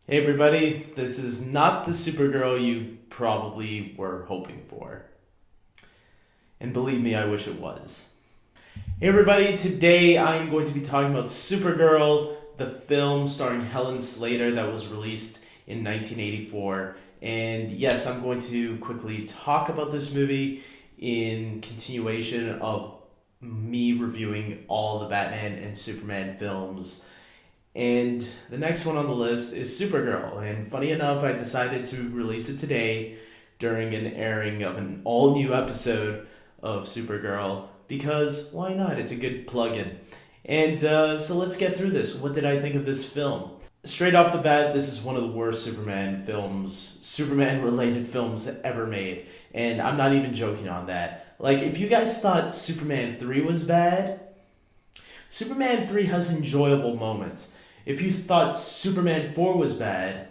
Hey everybody, this is not the Supergirl you probably were hoping for. And believe me, I wish it was. Hey everybody, today I'm going to be talking about Supergirl, the film starring Helen Slater that was released in 1984. And yes, I'm going to quickly talk about this movie in continuation of me reviewing all the Batman and Superman films. And the next one on the list is Supergirl. And funny enough, I decided to release it today during an airing of an all new episode of Supergirl because why not? It's a good plug-in. And so let's get through this. What did I think of this film? Straight off the bat, this is one of the worst Superman related films ever made. And I'm not even joking on that. Like, if you guys thought Superman 3 was bad, Superman 3 has enjoyable moments. If you thought Superman 4 was bad,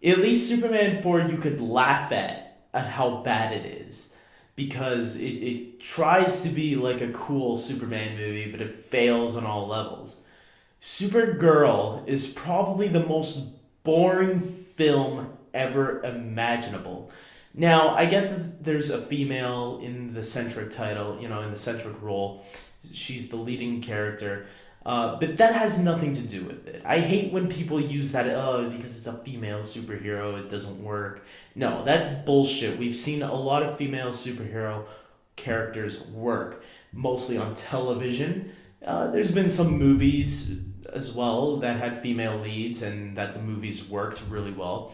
at least Superman 4 you could laugh at how bad it is. Because it tries to be like a cool Superman movie, but it fails on all levels. Supergirl is probably the most boring film ever imaginable. Now, I get that there's a female in the centric title, in the centric role. She's the leading character. But that has nothing to do with it. I hate when people use that, because it's a female superhero, it doesn't work. No, that's bullshit. We've seen a lot of female superhero characters work, mostly on television. There's been some movies as well that had female leads and that the movies worked really well.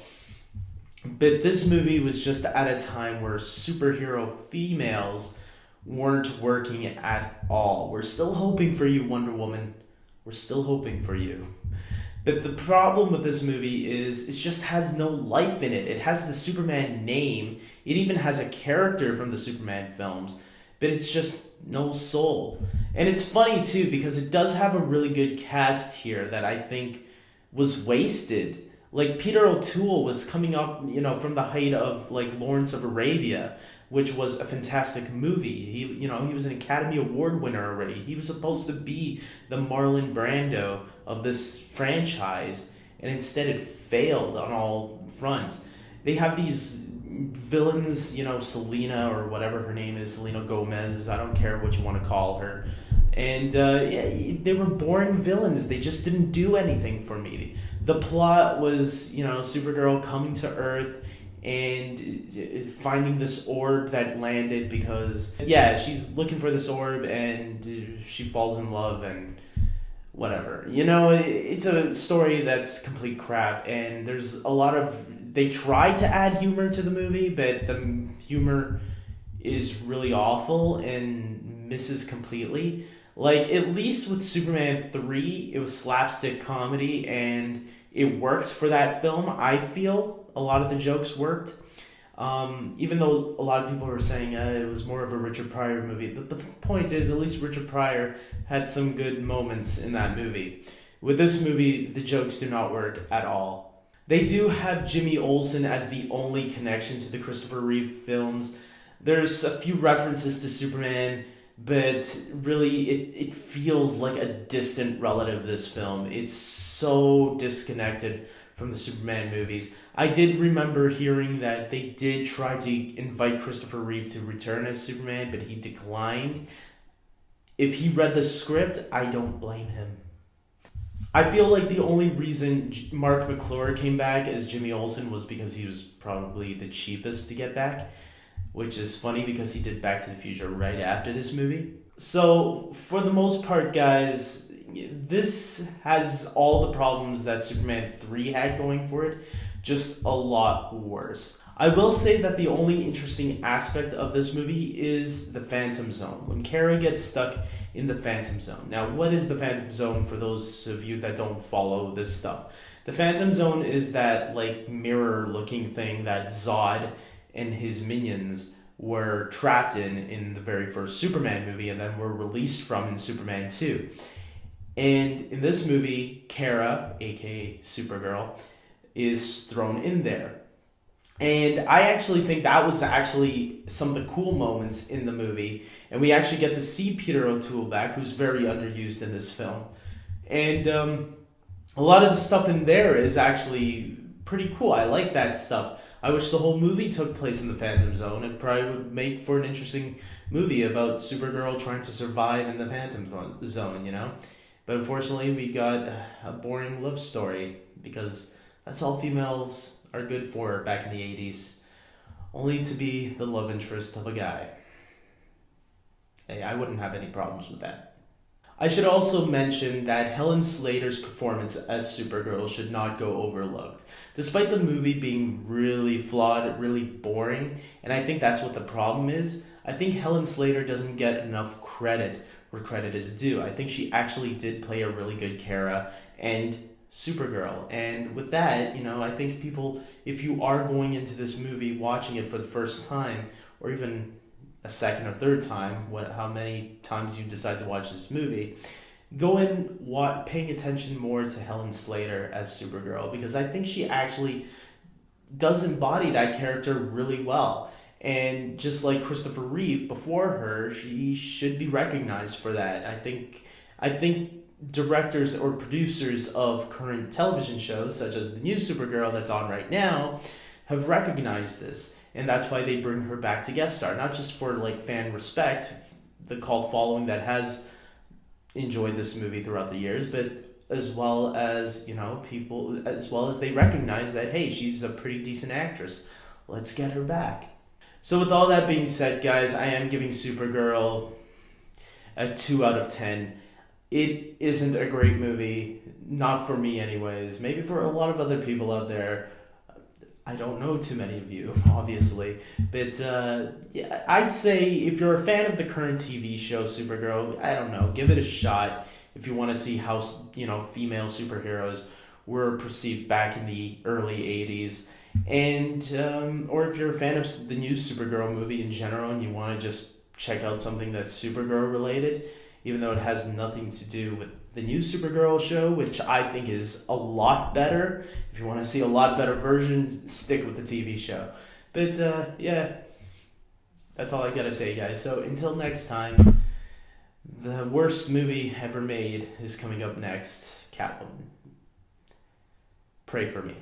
But this movie was just at a time where superhero females weren't working at all. We're still hoping for you, Wonder Woman. We're still hoping for you. But the problem with this movie is it just has no life in it. It has the Superman name. It even has a character from the Superman films. But it's just no soul. And it's funny too because it does have a really good cast here that I think was wasted. Like Peter O'Toole was coming up, from the height of like Lawrence of Arabia, which was a fantastic movie. He was an Academy Award winner already. He was supposed to be the Marlon Brando of this franchise, and instead it failed on all fronts. They have these villains, Selena or whatever her name is, Selena Gomez. I don't care what you want to call her. And they were boring villains. They just didn't do anything for me. The plot was, Supergirl coming to Earth and finding this orb that landed because, she's looking for this orb and she falls in love and whatever. It's a story that's complete crap, and there's a lot of... They try to add humor to the movie, but the humor is really awful and misses completely. Like, at least with Superman 3, it was slapstick comedy, and it worked for that film. I feel a lot of the jokes worked. Even though a lot of people were saying it was more of a Richard Pryor movie. But the point is, at least Richard Pryor had some good moments in that movie. With this movie, the jokes do not work at all. They do have Jimmy Olsen as the only connection to the Christopher Reeve films. There's a few references to Superman, but really it feels like a distant relative, this film. It's so disconnected from the Superman movies. I did remember hearing that they did try to invite Christopher Reeve to return as Superman, but he declined. If he read the script, I don't blame him. I feel like the only reason Mark McClure came back as Jimmy Olsen was because he was probably the cheapest to get back, which is funny because he did Back to the Future right after this movie. So, for the most part, guys, this has all the problems that Superman 3 had going for it, just a lot worse. I will say that the only interesting aspect of this movie is the Phantom Zone. When Kara gets stuck in the Phantom Zone. Now, what is the Phantom Zone for those of you that don't follow this stuff? The Phantom Zone is that, like, mirror-looking thing that Zod and his minions were trapped in the very first Superman movie and then were released from in Superman 2. And in this movie, Kara, aka Supergirl, is thrown in there. And I actually think that was actually some of the cool moments in the movie. And we actually get to see Peter O'Toole back, who's very underused in this film. And a lot of the stuff in there is actually pretty cool. I like that stuff. I wish the whole movie took place in the Phantom Zone. It probably would make for an interesting movie about Supergirl trying to survive in the Phantom Zone, you know? But unfortunately, we got a boring love story because that's all females are good for back in the 80s. Only to be the love interest of a guy. Hey, I wouldn't have any problems with that. I should also mention that Helen Slater's performance as Supergirl should not go overlooked. Despite the movie being really flawed, really boring, and I think that's what the problem is, I think Helen Slater doesn't get enough credit where credit is due. I think she actually did play a really good Kara and Supergirl. And with that, I think people, if you are going into this movie watching it for the first time, or even a second or third time, how many times you decide to watch this movie, go in paying attention more to Helen Slater as Supergirl, because I think she actually does embody that character really well. And just like Christopher Reeve before her, she should be recognized for that. I think directors or producers of current television shows, such as the new Supergirl that's on right now, have recognized this. And that's why they bring her back to guest star, not just for fan respect, the cult following that has enjoyed this movie throughout the years, but as well as, people, as well as they recognize that, hey, she's a pretty decent actress. Let's get her back. So with all that being said, guys, I am giving Supergirl a 2 out of 10. It isn't a great movie, not for me anyways. Maybe for a lot of other people out there. I don't know too many of you, obviously. But yeah, I'd say if you're a fan of the current TV show Supergirl, I don't know, give it a shot if you want to see how, female superheroes were perceived back in the early 80s. And, or if you're a fan of the new Supergirl movie in general and you want to just check out something that's Supergirl related, even though it has nothing to do with the new Supergirl show, which I think is a lot better. If you want to see a lot better version, stick with the TV show. But, yeah, that's all I gotta say, guys. So until next time, the worst movie ever made is coming up next, Catwoman. Pray for me.